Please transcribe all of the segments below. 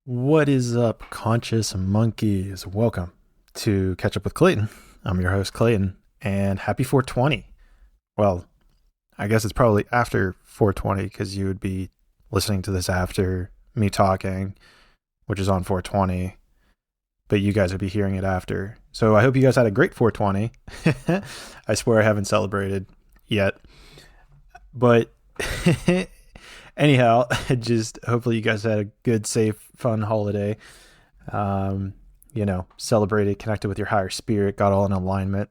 What is up, conscious monkeys? Welcome to Catch Up with Clayton. I'm your host, Clayton, and happy 420. Well, I guess it's probably after 420 because you would be listening to this after me talking, which is on 420, but you guys would be hearing it after. So I hope you guys had a great 420. I swear I haven't celebrated yet, but anyhow, just hopefully you guys had a good, safe, fun holiday. Um, celebrated, connected with your higher spirit, got all in alignment.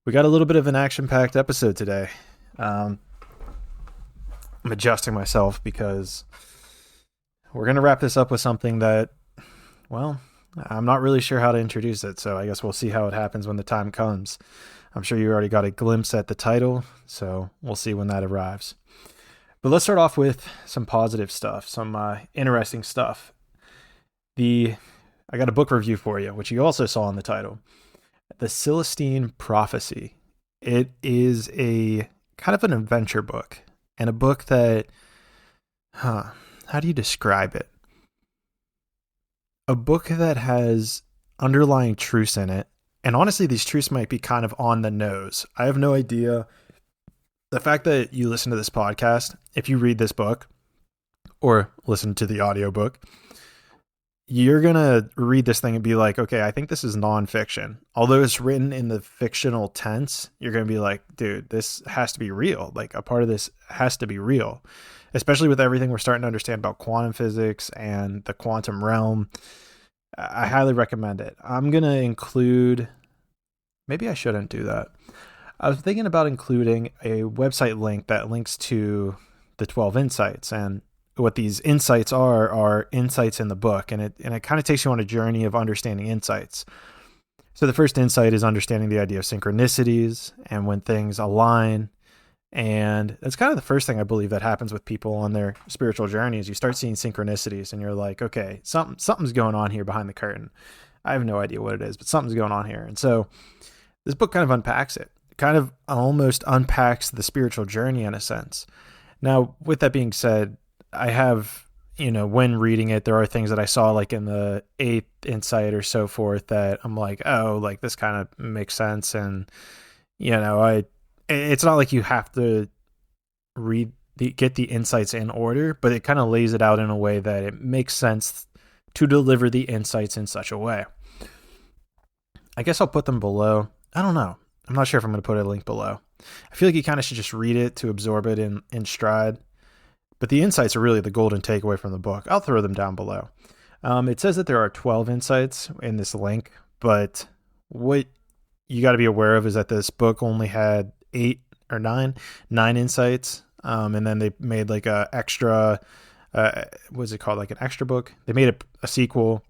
We got a little bit of an action-packed episode today. I'm adjusting myself because we're going to wrap this up with something that, well, I'm not really sure how to introduce it, so I guess we'll see how it happens when the time comes. I'm sure you already got a glimpse at the title, so we'll see when that arrives. But let's start off with some positive stuff, some interesting stuff. I got a book review for you, which you also saw in the title. The Celestine Prophecy. It is a kind of an adventure book, and a book that, how do you describe it? A book that has underlying truths in it, and honestly, these truths might be kind of on the nose. I have no idea. The fact that you listen to this podcast, if you read this book or listen to the audiobook, you're going to read this thing and be like, okay, I think this is nonfiction. Although it's written in the fictional tense, you're going to be like, dude, this has to be real. Like, a part of this has to be real, especially with everything we're starting to understand about quantum physics and the quantum realm. I highly recommend it. I'm going to include, maybe I shouldn't do that. I was thinking about including a website link that links to the 12 insights, and what these insights are insights in the book, and it kind of takes you on a journey of understanding insights. So the first insight is understanding the idea of synchronicities and when things align, and that's kind of the first thing I believe that happens with people on their spiritual journey is you start seeing synchronicities, and you're like, okay, something's going on here behind the curtain. I have no idea what it is, but something's going on here, and so this book kind of unpacks it. Kind of almost unpacks the spiritual journey in a sense. Now, with that being said, I have, when reading it, there are things that I saw like in the 8th insight or so forth that I'm like, oh, like this kind of makes sense. And, it's not like you have to get the insights in order, but it kind of lays it out in a way that it makes sense to deliver the insights in such a way. I guess I'll put them below. I don't know. I'm not sure if I'm going to put a link below. I feel like you kind of should just read it to absorb it in stride. But the insights are really the golden takeaway from the book. I'll throw them down below. It says that there are 12 insights in this link, but what you got to be aware of is that this book only had 9 insights. And then they made like a extra, what's it called? Like an extra book. They made a sequel,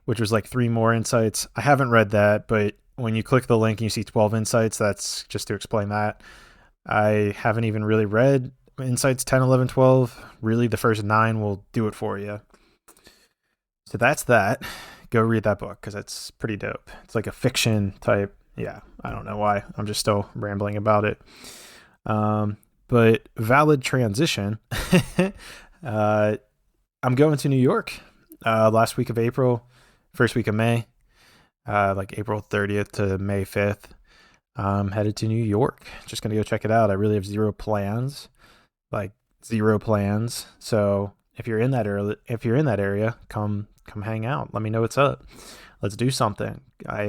which was like 3 more insights. I haven't read that, but when you click the link and you see 12 insights, that's just to explain that. I haven't even really read insights 10, 11, 12. Really, the first 9 will do it for you. So that's that. Go read that book because it's pretty dope. It's like a fiction type. Yeah, I don't know why. I'm just still rambling about it. But valid transition. I'm going to New York last week of April, first week of May. Like April 30th to May 5th. I'm headed to New York. Just going to go check it out. I really have zero plans. So if you're in that area, come hang out. Let me know what's up. Let's do something.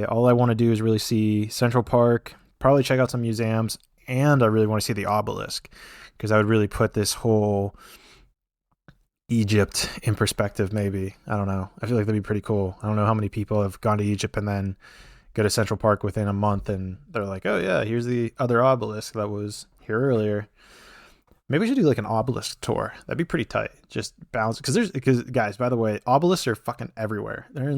All I want to do is really see Central Park, probably check out some museums, and I really want to see the obelisk because I would really put this whole Egypt in perspective. Maybe, I don't know. I feel like that'd be pretty cool. I don't know how many people have gone to Egypt and then go to Central Park within a month and they're like, oh yeah, here's the other obelisk that was here earlier. Maybe we should do like an obelisk tour. That'd be pretty tight. Just bounce because guys, by the way, obelisks are fucking everywhere. They're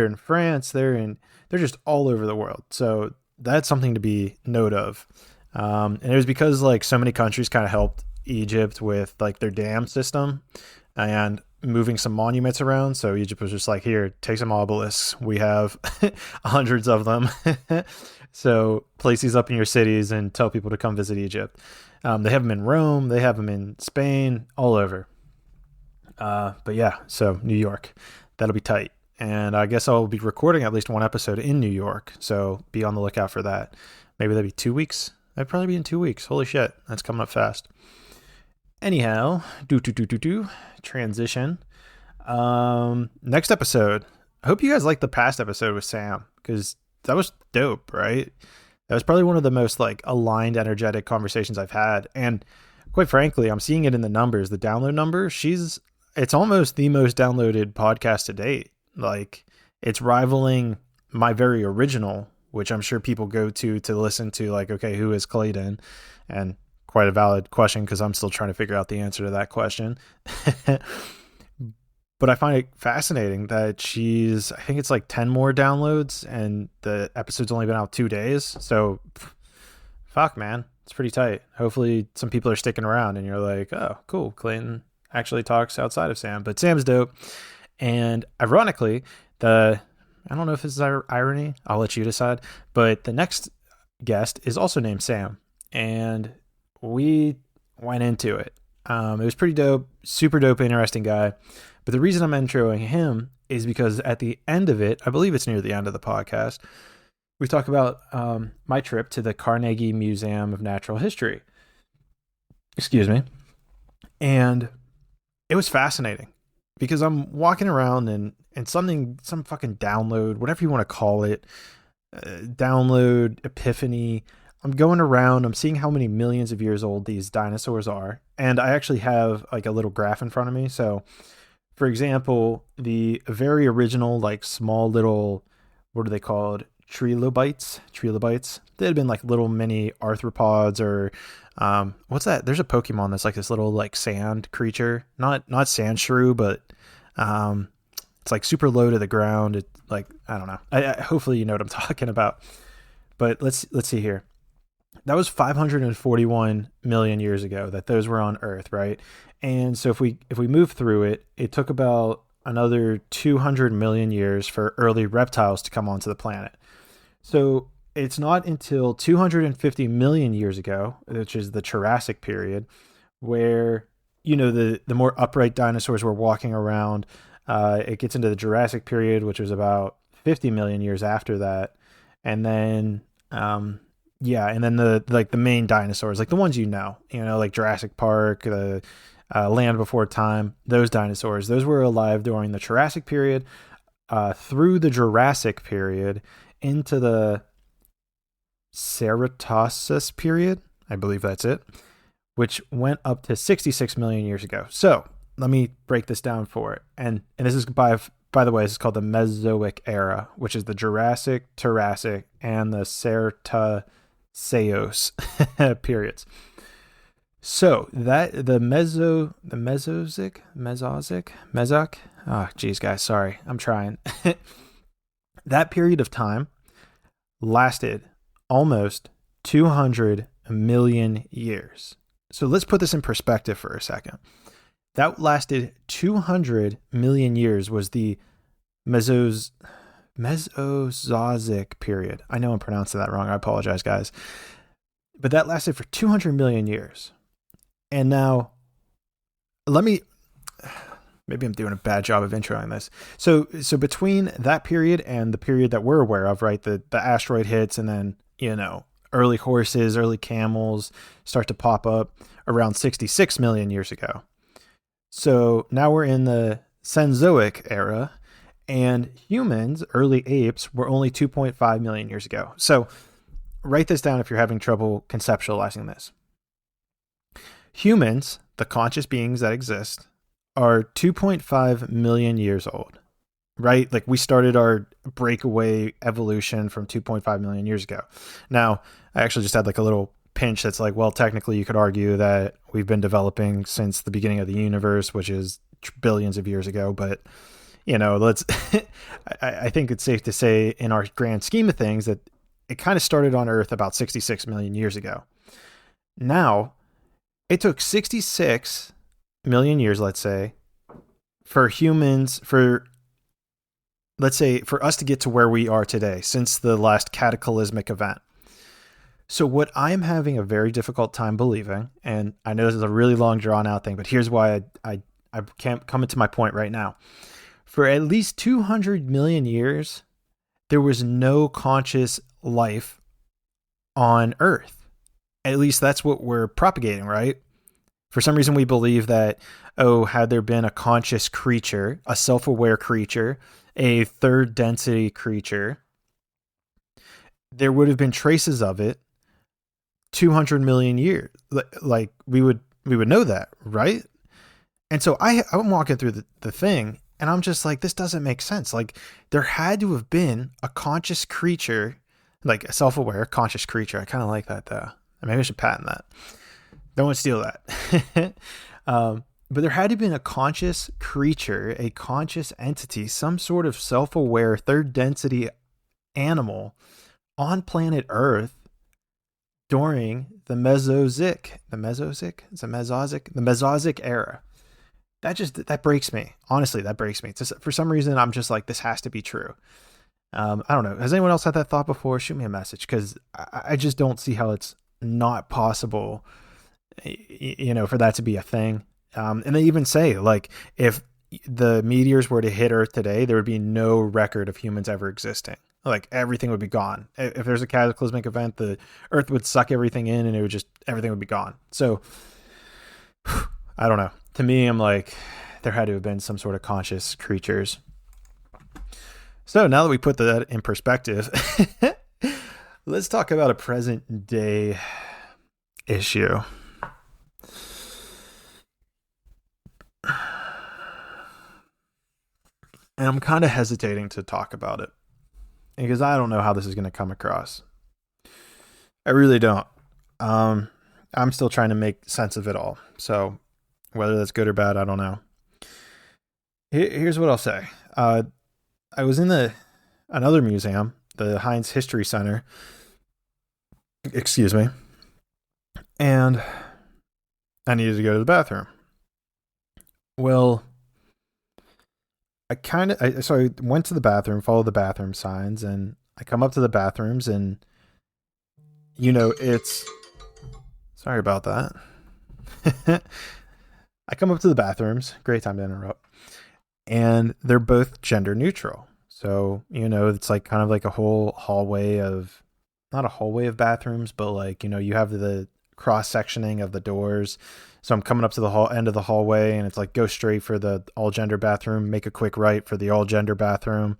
in France, they're just all over the world. So that's something to be note of. And it was because like so many countries kind of helped Egypt with like their dam system and moving some monuments around. So Egypt was just like, here, take some obelisks. We have hundreds of them. So place these up in your cities and tell people to come visit Egypt. They have them in Rome. They have them in Spain, all over. But yeah, so New York, that'll be tight. And I guess I'll be recording at least one episode in New York. So be on the lookout for that. Maybe that'd be 2 weeks. That'd probably be in 2 weeks. Holy shit. That's coming up fast. Anyhow, transition. Next episode. I hope you guys liked the past episode with Sam, because that was dope, right? That was probably one of the most like aligned, energetic conversations I've had. And quite frankly, I'm seeing it in the numbers, the download numbers. It's almost the most downloaded podcast to date. Like, it's rivaling my very original, which I'm sure people go to listen to, like, okay, who is Clayton? And quite a valid question, because I'm still trying to figure out the answer to that question. But I find it fascinating that I think it's like 10 more downloads, and the episode's only been out 2 days. So, fuck, man. It's pretty tight. Hopefully some people are sticking around and you're like, oh, cool. Clayton actually talks outside of Sam. But Sam's dope. And ironically, I don't know if this is irony. I'll let you decide. But the next guest is also named Sam. And we went into it. It was pretty dope. Super dope, interesting guy. But the reason I'm introing him is because at the end of it, I believe it's near the end of the podcast, we talk about my trip to the Carnegie Museum of Natural History. Excuse me. And it was fascinating because I'm walking around and some fucking download, whatever you want to call it, download, epiphany. I'm going around, I'm seeing how many millions of years old these dinosaurs are. And I actually have like a little graph in front of me. So, for example, the very original, like small little, what are they called? Trilobites. They had been like little mini arthropods, or what's that? There's a Pokemon that's like this little like sand creature, not sand shrew, but it's like super low to the ground. It like, I don't know. I hopefully you know what I'm talking about. But let's see here. That was 541 million years ago that those were on Earth, right? And so if we move through it, it took about another 200 million years for early reptiles to come onto the planet. So it's not until 250 million years ago, which is the Jurassic period, where, you know, the more upright dinosaurs were walking around. It gets into the Jurassic period, which was about 50 million years after that. And then, and then the main dinosaurs, like the ones like Jurassic Park, the Land Before Time, those dinosaurs, those were alive during the Jurassic period, through the Jurassic period into the Ceratossus period. I believe that's it, which went up to 66 million years ago. So let me break this down for it. And this is by the way, this is called the Mesozoic era, which is the Jurassic, Jurassic, and the Cretaceous periods. So that the Mesozoic. Oh, geez, guys, sorry, I'm trying. That period of time lasted almost 200 million years. So let's put this in perspective for a second. That lasted 200 million years was the Mesozoic period. I know I'm pronouncing that wrong. I apologize, guys. But that lasted for 200 million years. And now, maybe I'm doing a bad job of introing this. So between that period and the period that we're aware of, right, the asteroid hits, and then, early horses, early camels start to pop up around 66 million years ago. So now we're in the Cenozoic era, and humans, early apes, were only 2.5 million years ago. So write this down if you're having trouble conceptualizing this. Humans, the conscious beings that exist, are 2.5 million years old, right? Like, we started our breakaway evolution from 2.5 million years ago. Now, I actually just had like a little pinch that's like, well, technically you could argue that we've been developing since the beginning of the universe, which is billions of years ago. But, let's, I think it's safe to say in our grand scheme of things that it kind of started on Earth about 66 million years ago. Now, it took 66 million years, let's say, for humans, for us to get to where we are today since the last cataclysmic event. So what I'm having a very difficult time believing, and I know this is a really long drawn out thing, but here's why I can't come into my point right now. For at least 200 million years, there was no conscious life on Earth. At least that's what we're propagating, right? For some reason, we believe that, oh, had there been a conscious creature, a self-aware creature, a third density creature, there would have been traces of it 200 million years. Like we would know that, right? And so I'm walking through the thing, and I'm just like, this doesn't make sense. Like, there had to have been a conscious creature, like a self-aware conscious creature. I kind of like that, though. Maybe I should patent that. Don't want to steal that. But there had to have been a conscious creature, a conscious entity, some sort of self-aware third density animal on planet Earth during the Mesozoic era. That breaks me. Honestly, that breaks me. For some reason, I'm just like, this has to be true. I don't know. Has anyone else had that thought before? Shoot me a message, because I just don't see how it's not possible, for that to be a thing. And they even say, like, if the meteors were to hit Earth today, there would be no record of humans ever existing. Like, everything would be gone. If there's a cataclysmic event, the Earth would suck everything in, and everything would be gone. So, I don't know. To me, I'm like, there had to have been some sort of conscious creatures. So now that we put that in perspective, let's talk about a present day issue. And I'm kind of hesitating to talk about it because I don't know how this is going to come across. I really don't. I'm still trying to make sense of it all. So whether that's good or bad, I don't know. Here's what I'll say. I was in another museum, the Heinz History Center. Excuse me. And I needed to go to the bathroom. Well, so I went to the bathroom, followed the bathroom signs, and I come up to the bathrooms, and sorry about that. I come up to the bathrooms, great time to interrupt, and they're both gender neutral. So, it's like kind of like a whole hallway of, not a hallway of bathrooms, but like, you have the cross sectioning of the doors. So I'm coming up to the end of the hallway, and it's like, go straight for the all gender bathroom, make a quick right for the all gender bathroom.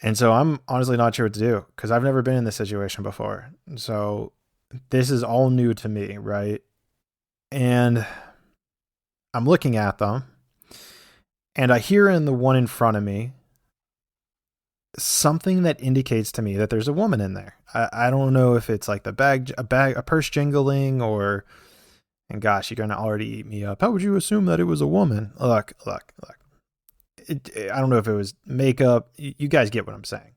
And so I'm honestly not sure what to do, because I've never been in this situation before. So this is all new to me, right? And I'm looking at them, and I hear in the one in front of me something that indicates to me that there's a woman in there. I don't know if it's like a purse jingling, or, and gosh, you're going to already eat me up. How would you assume that it was a woman? Look. I don't know if it was makeup. You guys get what I'm saying.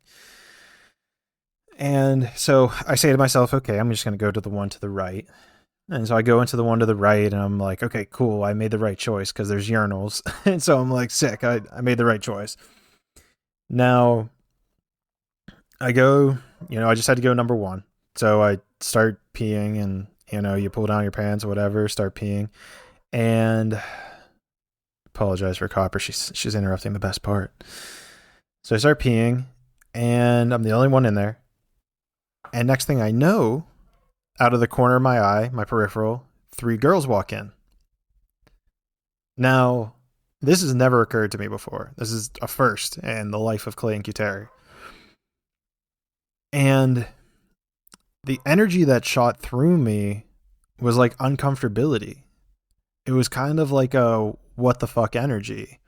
And so I say to myself, okay, I'm just going to go to the one to the right. And so I go into the one to the right, and I'm like, okay, cool. I made the right choice because there's urinals. And so I'm like, sick. I made the right choice. Now I go, I just had to go number one. So I start peeing, and, you pull down your pants or whatever, start peeing, and apologize for Copper. She's interrupting the best part. So I start peeing, and I'm the only one in there. And next thing I know, out of the corner of my eye, my peripheral, 3 girls walk in. Now, this has never occurred to me before. This is a first in the life of Clayton Cuteri. And the energy that shot through me was like uncomfortability. It was kind of like a what the fuck energy.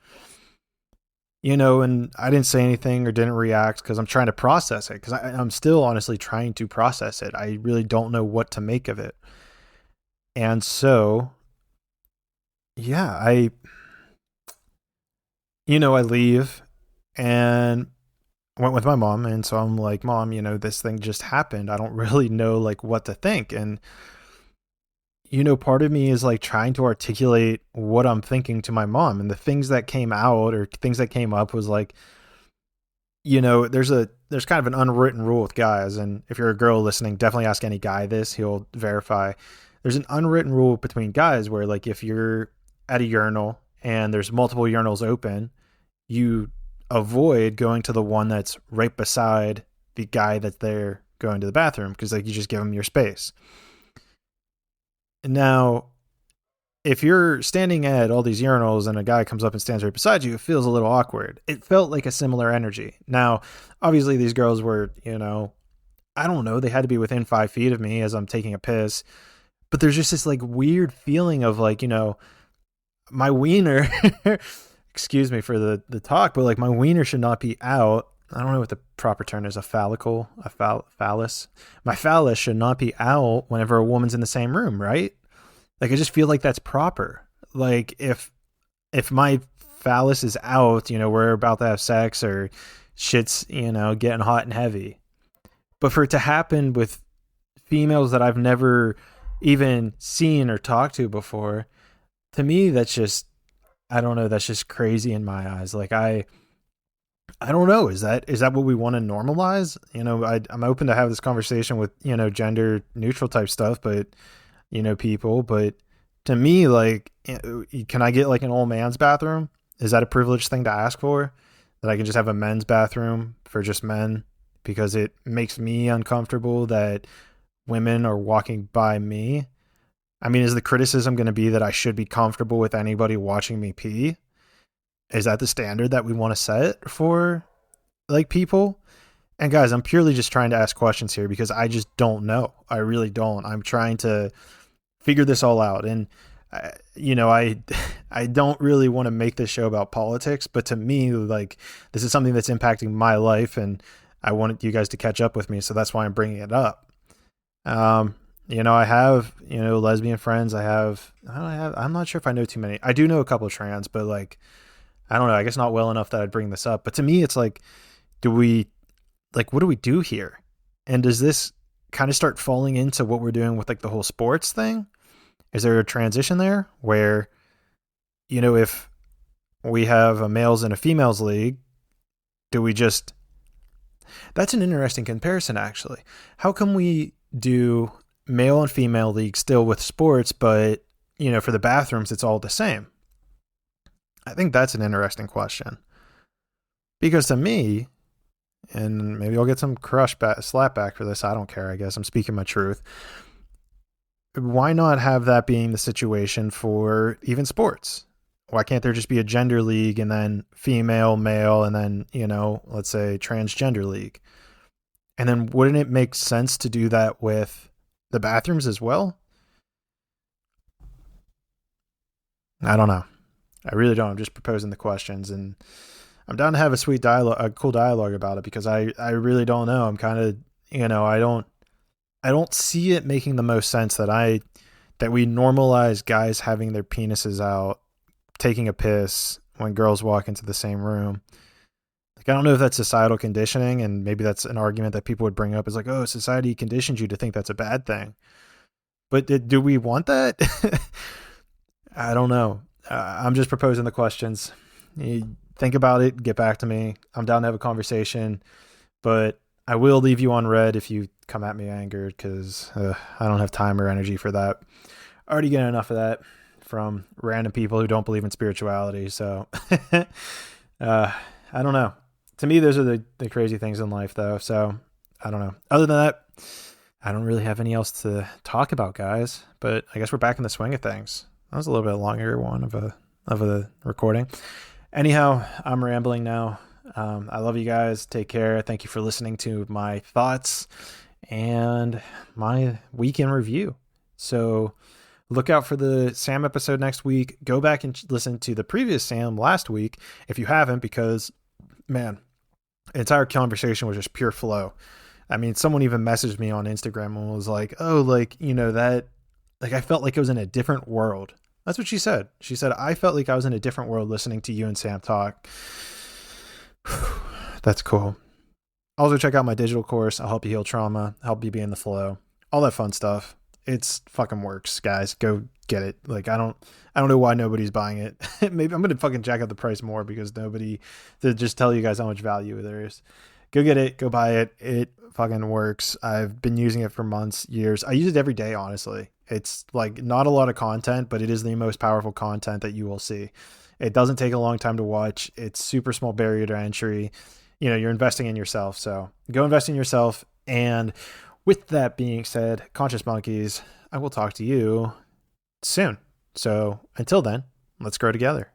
And I didn't say anything or didn't react because I'm trying to process it, because I'm still honestly trying to process it. I really don't know what to make of it. And so, yeah, I leave and went with my mom. And so I'm like, Mom, this thing just happened. I don't really know like what to think. And, part of me is like trying to articulate what I'm thinking to my mom. And the things that came out, or things that came up, was like, there's kind of an unwritten rule with guys. And if you're a girl listening, definitely ask any guy this, he'll verify. There's an unwritten rule between guys where, like, if you're at a urinal and there's multiple urinals open, you avoid going to the one that's right beside the guy that's there going to the bathroom because like you just give him your space. Now, if you're standing at all these urinals and a guy comes up and stands right beside you, it feels a little awkward. It felt like a similar energy. Now, obviously, these girls were, I don't know, they had to be within 5 feet of me as I'm taking a piss. But there's just this like weird feeling of like, my wiener, excuse me for the talk, but like my wiener should not be out. I don't know what the proper term is, phallus. My phallus should not be out whenever a woman's in the same room, right? Like, I just feel like that's proper. Like, if my phallus is out, we're about to have sex or shit's, getting hot and heavy. But for it to happen with females that I've never even seen or talked to before, to me, that's just, I don't know, that's just crazy in my eyes. Like, I don't know. Is that what we want to normalize? I'm open to have this conversation with, gender neutral type stuff, but people, but to me, like, can I get like an old man's bathroom? Is that a privileged thing to ask for? That I can just have a men's bathroom for just men because it makes me uncomfortable that women are walking by me? I mean, is the criticism going to be that I should be comfortable with anybody watching me pee? Is that the standard that we want to set for like people? And guys, I'm purely just trying to ask questions here because I just don't know. I really don't. I'm trying to figure this all out. And, I don't really want to make this show about politics, but to me, like, this is something that's impacting my life and I wanted you guys to catch up with me. So that's why I'm bringing it up. I have, lesbian friends. I'm not sure if I know too many. I do know a couple of trans, but like, I don't know. I guess not well enough that I'd bring this up. But to me, it's like, what do we do here? And does this kind of start falling into what we're doing with like the whole sports thing? Is there a transition there where, if we have a males and a females league, do we just, that's an interesting comparison actually. How come we do male and female league still with sports, but for the bathrooms, it's all the same? I think that's an interesting question because to me, and maybe I'll get some slap back for this. I don't care. I guess I'm speaking my truth. Why not have that being the situation for even sports? Why can't there just be a gender league and then female, male, and then, let's say transgender league? And then wouldn't it make sense to do that with the bathrooms as well? I don't know. I really don't. I'm just proposing the questions and I'm down to have a cool dialogue about it because I really don't know. I'm kind of, I don't see it making the most sense that we normalize guys having their penises out, taking a piss when girls walk into the same room. Like, I don't know if that's societal conditioning, and maybe that's an argument that people would bring up is like, oh, society conditioned you to think that's a bad thing. But do we want that? I don't know. I'm just proposing the questions. You think about it, get back to me. I'm down to have a conversation, but I will leave you on red if you come at me angered because I don't have time or energy for that. Already getting enough of that from random people who don't believe in spirituality. So I don't know. To me, those are the crazy things in life, though. So I don't know. Other than that, I don't really have any else to talk about, guys. But I guess we're back in the swing of things. That was a little bit longer one of a recording. Anyhow, I'm rambling now. I love you guys. Take care. Thank you for listening to my thoughts and my weekend review. So look out for the Sam episode next week. Go back and listen to the previous Sam last week if you haven't, because, man, the entire conversation was just pure flow. I mean, someone even messaged me on Instagram and was like, oh, like, that, like, I felt like it was in a different world. That's what she said. She said, I felt like I was in a different world listening to you and Sam talk. That's cool. Also, check out my digital course. I'll help you heal trauma, help you be in the flow, all that fun stuff. It's fucking works, guys. Go get it. Like, I don't know why nobody's buying it. Maybe I'm going to fucking jack up the price more because to just tell you guys how much value there is. Go get it. Go buy it. It fucking works. I've been using it for months, years. I use it every day, honestly. It's like not a lot of content, but it is the most powerful content that you will see. It doesn't take a long time to watch. It's super small barrier to entry. You're investing in yourself. So go invest in yourself. And with that being said, Conscious Monkeys, I will talk to you soon. So until then, let's grow together.